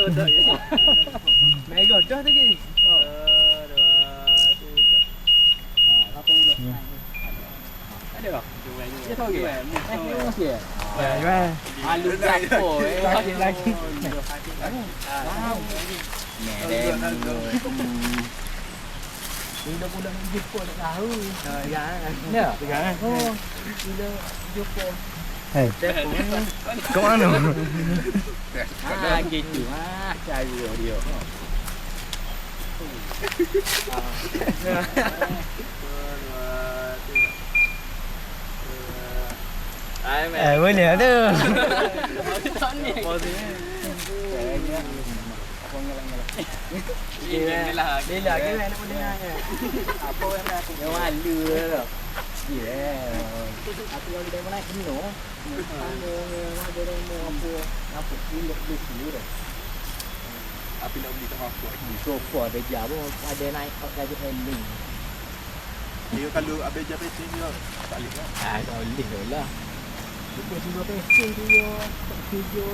betul. Merah dah lagi. 2, 3. Ada tak? Dia tahu ke? Ni masih. Ya, jual. Alu gapo Lagi. Merem. Bila bulan jumpa tak tahu. Ya. Ya. Tegang. Oh, bila jumpa. Hei. Ke mana? Gitu. Cari dia. Boleh tu. Dia lah ke nak dengar. Apa yang aku Yang malu dah. Ya. Aku lagi dari mana kena. Ada demo apa pilih dulu dah. Api nak beli sama aku. Sofa beja pun ada naik pakai handling. Dia kalau abang jabat sini tak boleh lah. Ah, tak boleh lah. Bukan cuma pencen dia. Tak video